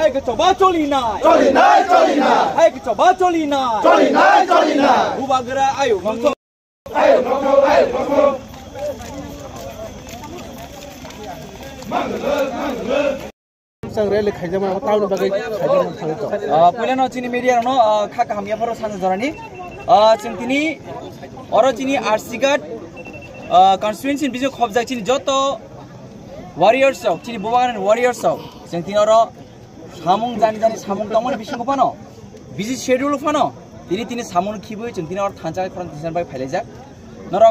hai ke coba coli na hai ke coba coli na buba gera ayo ngomong sang rele khaijama taun bagai khaijama thangto पहिला न चिनी media न खाका हामिया furrow सान जरानी चिंतिनी और चिनी आरसीगाट कन्स्टिट्युएन्सी बिजो खबजा चिनी जतो वारियर्स हो चिनी बुबागान वारियर्स हो चिंतिनी और सामुङ जानी जानी सामुङ तमन बिसिङको फनो बिजि शेड्युल फनो तिनी सामुङ खिबो चिंतिनी और थांचा खरन दिसन बाय फाइलाइजा नर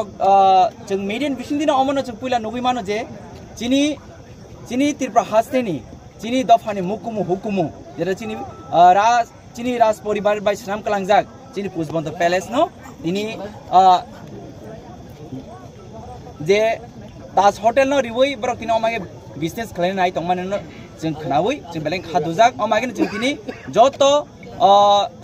जों मेडियन बिसिंदिन अमन जों पहिला नुबै मानो जे चिनी तिरप्रा हास्तेनी चिनी दफानि मुकुमु हुकुमु जेरा चिनी राज परिवार बाय श्राम कलांगजाक चिनी पुजबन्द प्यालेस नो तिनी जे ताज होटल न रिवै ब्र तिनी अमागे बिजनेस खलाइन नाय तंगमान न जों खनावै जों बेलें खादुजाक अमागे जों तिनी जतो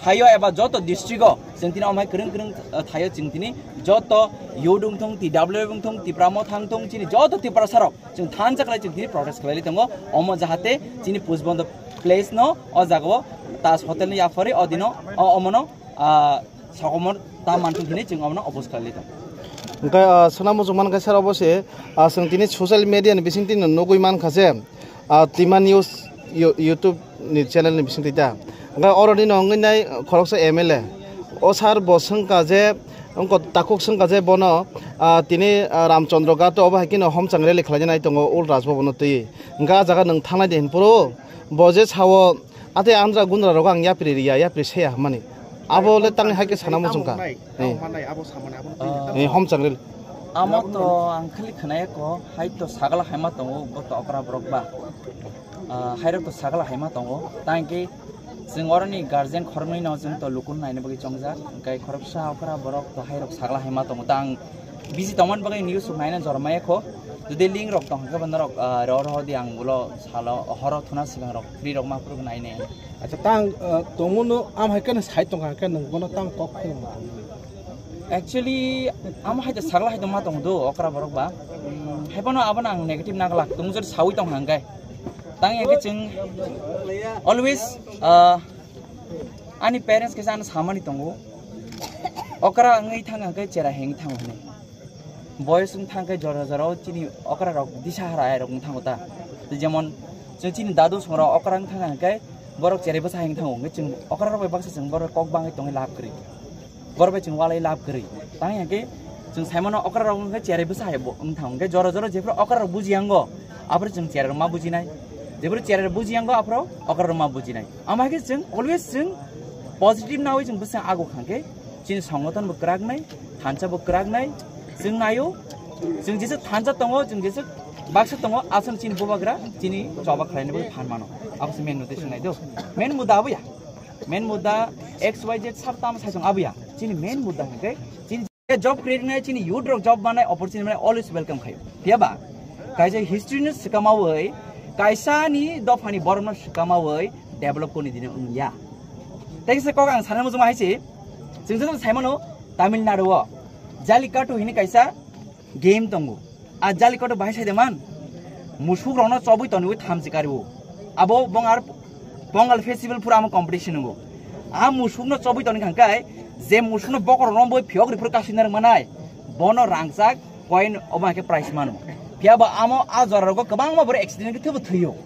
थायो एबा जतो डिस्ट्रिक्ट जों तिनी अमागे करं थायो जों तिनी जतो योडुं थं ति डब्ल्यूबुं थं ति प्रामो थां थं चिनी जतो ति प्रसारक जों थान जाकलाय जों तिनी प्रोटेस्ट खलाइले दंगो अम जाहाते चिनी पुजबन्द प्लेस न अ जागो ताज होटल नि याफरे अदिनो अमनो सकमर ता मानथुं थिनि जों अमनो अपोज खलाइले दं ओंखाय सनामु जमान गासर अबसे जों तिनी ससियेल मिडिया नि बिसिं तिन नगुइ मान खासे तिमा न्यूज यूट्यूब नि चैनल नि बिसिं तिता ओंखाय अरदि नंगैनाय खरकसा एमएलए ओ सार बसं काजे उनको ताकुक सं काजे बनो तिनी रामचंद्र गातो अबाहाकिन हम चांगरे लेखलाजनाय दङ उल राजभवन तै गा जागा नों थांनाय देन पुरो बजे सावो आते आन्द्रा गुन्द्रा रग आं याप्रि रिया याप्रि सेया माने आबोले तांनि हाके सानामु जोंका ए हम चांगरे आमो तो आं खालि खोनाया को हाइतो सागला हायमा दङ गत अकरा ब्रकबा हाइरो तो सागला हायमा दङ तांके जों अरनि गार्जेन खरमनि न जों तो लुकुन नायनो बगै चंगजा गाय खरबसा अकरा ब्रक तो हाइरो सागला हायमा दङ तां बिजि तमन बगै न्यूज नायना जरमाया को जुदि लिंक रक दं के बन्दर र दि आं बुलो सालो हर थुना सिगां रक फ्री रक मा पुरग नायने अच्छा तां तमुनो आम हायकन साइट दं का नों बनो तां टक खैम एक्चुअली आम हायदा सागला हायदों मा दं दो अकरा ब्रक बा हेबनो आबन आं नेगेटिभ नागला दं जर सावि दं हांगाय तां याके जों अलवेज आनि पेरेंट्स के जान सामानि दंगो अकरा ngै थांगा के चेरा हें थां हने बयस थांगे जरा जरा चिनी अकरा रक दिशा हराय रक थांगोता जेमन जों चिनी दादु संरा अकरा थांगा के बरक चेरेबो साहें थांगो जों अकरा रक बाक्सा जों बर कक बाङै दंगे लाभ करि बरबे जों वालै लाभ करि तां याके जों साइमन अकरा रक के चेरेबो साहेबो थांगे जरा जरा जेफ्र अकरा रक बुजियांगो आफर जों चेरे मा बुजिनाय जेफ्र चेरे बुजियांगो आफर अकरा मा बुजिनाय आमाके जों अलवेज जों पजिटिभ नावै जों बस आगो खांके चिनी संगठन बो क्रागनाय थानचा बो क्रागनाय जों नायो जों जेसे थानजा दङ जों जेसे बाक्सा दङ आसन चिनी बोबाग्रा चिनी चबा खालायनोबो फान मानो आबस मेन नोटेसन नायदो मेन मुद्दा आबया मेन मुद्दा XYZ सब ताम साइजों आबया चिनी मेन मुद्दा है चिनी जॉब क्रिएट नाय चिनी युथ रक जॉब माने अपॉर्चुनिटी माने अलवेज वेलकम खायो पियाबा कायजे हिस्ट्री न सिकामावै कायसानि दफानि बरन सिकामावै डेभलप कोनि दिने उया तैसे कक आं सानमु जमा हाइसे जों साइमनो तामिलनाडु जालिकाटो हिनि कायसा गेम दंगो आ जालिकाटो बाहाय साइदेमान मुसुक रनो चबै तनिबो थामसि कारिबो आबो बंगाल फेस्टिवल पुरा आम कम्पिटिसन नगो आ मुसुक न चबै तनि खांकाय जे मुसुक न बकर रनो फियग्रि फुर कासिनार मानाय बनो रांसाक कइन अबाके प्राइस मानो फियाबा आमो आ जररगो गोबां माबोर एक्सिडेंट के थबो थयो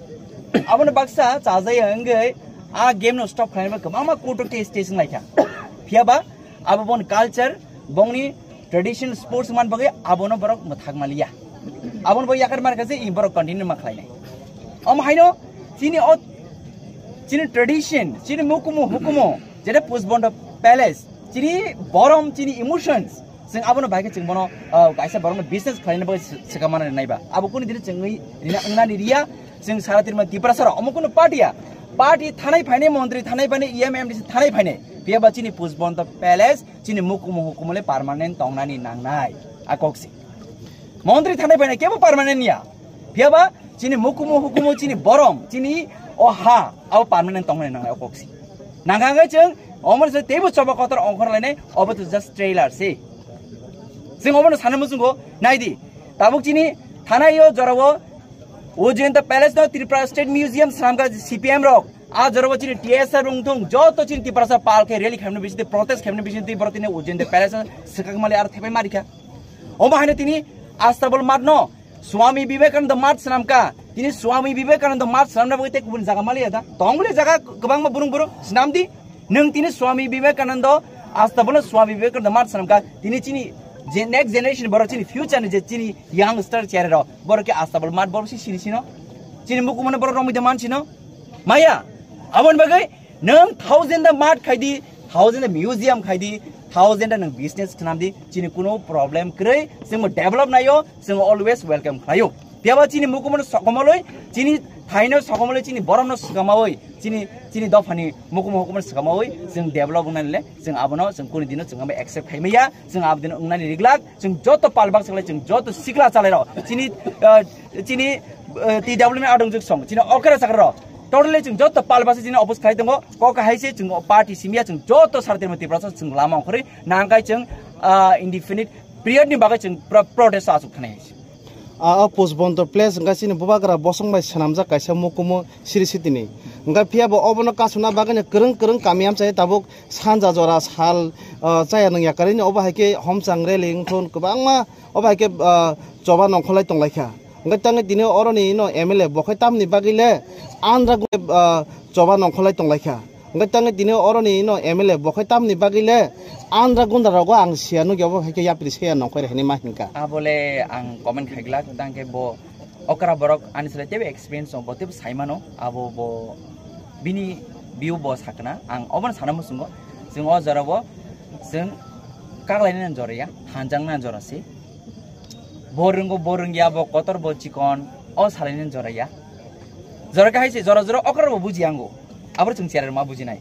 आबोनो बाक्सा चाजाय हंगै आ गेम न स्टप खालामबा गोबां मा कोर्ट केस स्टेशन लायखा फियाबा आबो बन कल्चर बंगनि ट्रेडिशनल स्पोर्ट्स मान बगे आबोनो बरक मथाक मालिया आबोनो बय याकर मार कसे इ बरक कन्टिन्यू मा खालायनाय अम हाइनो चिनी ट्रेडिशन चिनी हुकुमो जेरे पुजबन्द प्यालेस चिनी बरम चिनी इमोशंस जों आबोनो बायके जों बनो गायसा बरम बिजनेस खालायनो बगे सिगामान नायबा आबो कोनि दिने जों रिना अंगनानि रिया जों सारा तिरमा दिपरासर अमकुनो पार्टी थानाय फाइने मन्त्री थानाय फाइने EMMDC थानाय फाइने बेबा चिनी पुजबन्द प्यालेस चिनी हुकुमले परमानेंट तंगनानि नांनाय आकक्सि मन्त्री थानाय फाइने केबो परमानेंट निया बेबा चिनी हुकुमो चिनी बरम चिनी अहा अब परमानेंट तंगनाय नांनाय आकक्सि नांगाङै जों अमर जे तेबो चबा कतर अंखर लायनाय अब त जस्ट ट्रेलर से जों अबनो सानमु जोंगो नायदि ताबुक चिनी थानाय यो जरावो ओजेन्ट प्यालेस न त्रिपुरा स्टेट म्युजियम सामगा CPM रक आ जरब चिनि टीएसआर रुंथुं जतो चिनि तिपरासा पाल के रैली खामने बिसिते प्रोटेस्ट खामने बिसिते बरतिने उजेन्ते प्यालेस सिकाकमाले आर थेपै मारिका ओमा हैन तिनी आस्ताबल मार्नो स्वामी विवेकानंद मार्च नामका तिनी स्वामी विवेकानंद मार्च नामना बगते गुबुन जागा माले दा तंगले जागा गोबां मा बुरुं बुरुं नामदि नों तिनी स्वामी विवेकानंद आस्ताबल स्वामी विवेकानंद मार्च नामका तिनी चिनि जे नेक्स्ट जनरेशन बर चिनि फ्यूचर ने जे चिनि यंगस्टर चेरे रो बर के आस्ताबल मार्च बर सिनि सिनो चिनि मुकुमन बर रमिद मानसिनो माया अबन बगै नों 1000 दा मार्ट खाइदि 1000 दा म्यूजियम खाइदि 1000 दा नों बिजनेस खालामदि चिनि कुनो प्रॉब्लम क्रै जों डेभलप नायो जों अलवेज वेलकम खायो त्याबा चिनि मुकुमन सकमलै चिनि थाइनो सकमलै चिनि बरमनो सकामावै चिनि दफानि मुकुम हुकुमन सकामावै जों डेभलप बनानले जों आबनो जों कुनि दिनो जों आबे एक्सेप्ट खाइमैया जों आबदिनो अंनानि रिगलाक जों जतो पालबाक सकले जों जतो सिखला चालाय र चिनि टिडब्ल्यू ने आदं जों सं चिनि अकरा सकर टोटली जों जतो पालबासे चिनि अपोज खाइ दङ कका हाइसे जों पार्टी सिमिया जों जतो सारतेम तिब्रासा जों लामा खरै नांगाय जों इनडिफिनिट पिरियड नि बागै जों प्रोटेस्ट आसु खानाय पोस्ट बन्द प्लेस गासिनो बुबाग्रा बसंबाय सनामजा काइसा मुकुमो सिरिसितिनि nga phiabo obono kasuna bagane kereng kamiam chai tabuk sanja jora sal chaya nang yakarini oba haike homchang reling thon kubangma oba haike joba nongkholai tonglaikha nga tangi dine oroni no mla bokhai tamni bagile andra joba nongkholai tonglaikha nga tangi dine oroni no mla bokhai tamni bagile andra gunda rogo ang sianu gyobo haike yapri sia nongkhoi rehni ma hinka abole ang comment khaigla tangke bo okra borok anisle tebe experience no boteb saimano abo bo bini view bo sakna ang oban sanamu sungo जों अ जराबो जों कागलायनान जरया हानजांनान जरासि बोरंगिया बो Qatar बो chicken अ सालायनान जरया जरका हाइसे जरा अकर बो बुजियांगो आबर जों चेरार मा बुजिनाय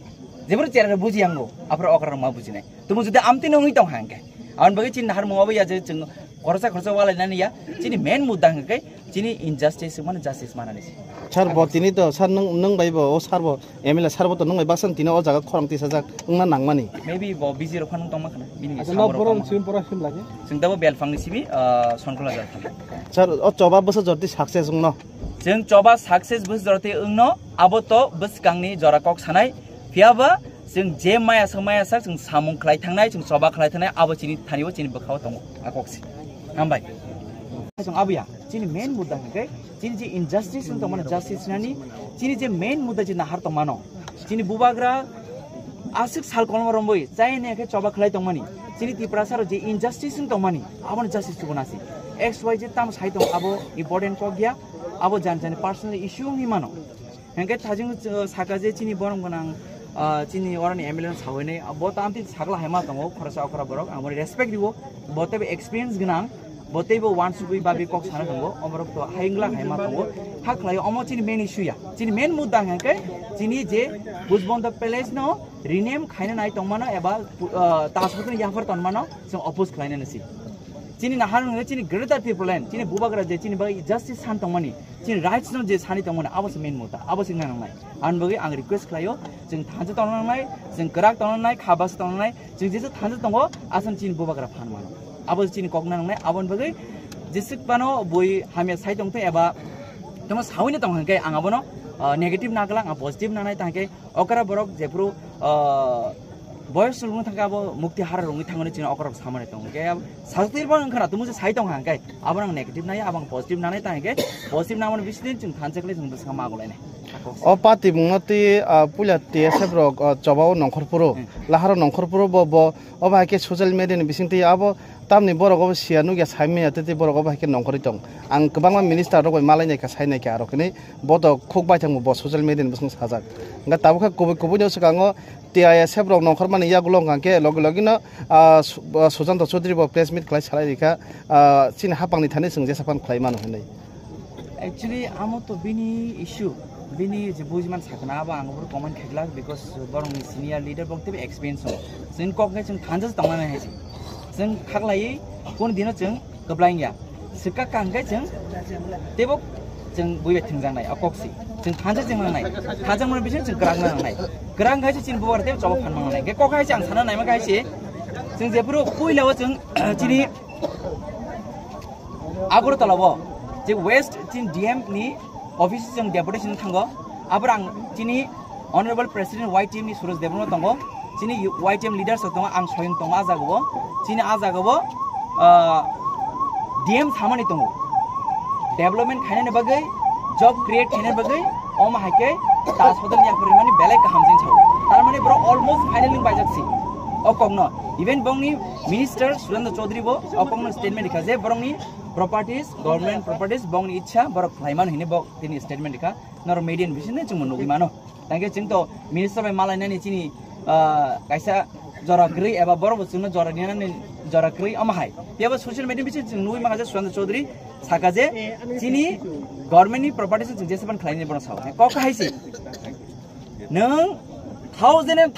जेबर चेरार बुजियांगो आबर अकर मा बुजिनाय तुमु जुदि आमति नङै दं हांके आन बगे चिन हार मुवा या जे जों खरसा वालायनानै या चिनि मेन मुद्दा हंकै चिनि इनजास्टिस माने जस्टिस मानानै सार बतिनि तो सार नों बायबो ओ सार बो एमएलए सार बो तो नों बासन तिनो ओ जागा खरंति साजा नोंना नांमानि मेबी बो बिजि रखान दं माखना बिनि सामरो सिम परा सिम लागे जों दाबो बेलफांनि सिबि सनखला जाथां सार ओ चबा बस जर्ति सक्सेस न जों चबा सक्सेस बस जर्ति ओंनो आबो तो बस गांनि जरा कक सानाय फियाबा जों जे माया सा जों सामुं खलाय थांनाय जों चबा खलाय थांनाय आबो चिनि थानिबो चिनि बखाव दङ आकक्सि हामबाय जों आबैया चिनि मेन मुद्दा हकै चिनि जे इनजास्टिस दं माने जस्टिस नानि चिनि जे मेन मुद्दा जे नाहार दं मानो चिनि बुबाग्रा आसिक साल कलम रम्बोय चाइने के चबा खलाय दं मानि चिनि तिप्रासार जे इनजास्टिस दं मानि आबन जस्टिस बनासि एक्स वाइ जे ताम साइ दं आबो इम्पोर्टेन्ट क गया आबो जान पर्सनल इश्यू नि मानो हंके थाजिं साका जे चिनि बरम गनां चिनि अरनि एमएलए सावैने बो तामति सागला हेमा दङ खरसा अखरा बरक आमो रेसपेक्ट दिबो बतेबे एक्सपीरियंस गनां बतेबो वान सुबुइ बाबि कक साना दङ अमरक तो हाइंगला हेमा दङ हाखलाय अमो चिनि मेन इश्यूया चिनि मेन मुद्दा हंके चिनि जे बुजबन्द प्यालेस न रिनेम खाइना नाय तंमानो एबा तासबुतन याफर तनमानो जों अपोज खालायना नसि चिनि नाहार न चिनि ग्रेटर पिपल चिनि बुबाग्रा जे चिनि बाय जस्टिस सान तंमानि चिनि राइट्स न जे सानि तंमानो आबो मेन मुद्दा आबो सिंना नांनाय आन बगे आं रिक्वेस्ट खालायो जों थांजो तंनाय जों गराक तंनाय खाबास तंनाय जों जेसे थांजो दङ आसन चिनि बुबाग्रा फान मानो आबो चिनि ककना नांनाय आबन बगे जेसिक बानो बय हामिया साइ दंथ एबा तम सावैनो दं हंके आं आबनो नेगेटिभ नागला आं पजिटिभ नानाय तांके अकरा बरक जेफ्रु बयस सुलुं थांका अब मुक्ति हार रंगि थांगने चिन अकरक सामने दं के साजतिर बन ओंखारा तुमु जे साइ दं हंके आबन आं नेगेटिभ नाय आबन पजिटिभ नानाय तांके पजिटिभ नामन बिसिदिन जों थानसेकले जों बसका मागलायनाय ओ पाति मुंगति पुला टीएसएफ रो चबाव नंखरपुरो लाहार नंखरपुरो बो अबा के सोशल मीडिया नि बिसिंति आबो तामनि बरगो सियानु या साइमे अतति बरगो बाके नंखरि दं आं गोबांमा मिनिस्टार रगय मालायनाय का साइनाय का आरोखने बद खुक बायथां बो सोशल मीडिया नि बिसिं साजाक गा ताबुखा कुबुइ नो सकांगो टीआईएसएफ रो नंखर माने या गुलं गांके लगे लगेनो सुजान्त चौधरी बो प्रेस मीट खलाय सालाय रिखा चिन हापांनि थाने जों जेसाफान खलाय मानो होनै एक्चुअली आमो तो बिनि इश्यू बिनि जे बुजिमान साखना बा आं बर कमेन्ट खेगला बिकज बरंनि सिनियर लीडर बक्ते एक्सपीरियंस हो जों ककने जों थानजस तंनानै हायसि जों खागलायै कोन दिनो जों गब्लायनिया सिका कांगे जों देबो जों बुइबे थिंजानाय अकक्सि जों थानजस जों नांनाय थाजों मन बिसिं जों ग्रां नांनाय ग्रां गायसि चिन बुवार देब जब फान नांनाय के ककायसि आं साना नायमा गायसि जों जेफोरो पुइलाव जों चिनि आगरतलाव जे वेस्ट चिन डीएम नि ऑफिस जों डेपुटेशन थांगो आबर आं चिनि Honorable President YTM ni Suraj Debruna tongo chini YTM leaders tongo ang soyung tongo ajago chini ajago DM thamani tongo development khaine bagai job create khaine bagai oma haike ta sodal ya parimani belai ka hamjin chau tar mane bro almost finally bajaksi okongno even bongni minister Surendra Chaudhary bo okongno statement likha je borongni properties government properties bongni ichha borok klaiman hine bok tini statement likha nor median bisine chung nugi mano tangke chung to minister bai malai nani chini kaisa jora grei eba borok chung jora ni jora grei ama hai yaba social media bisine chung nugi manga je Surendra Chaudhary saka je chini government ni properties chung jesaban khlaini borok sa ko ka haisi nang 1000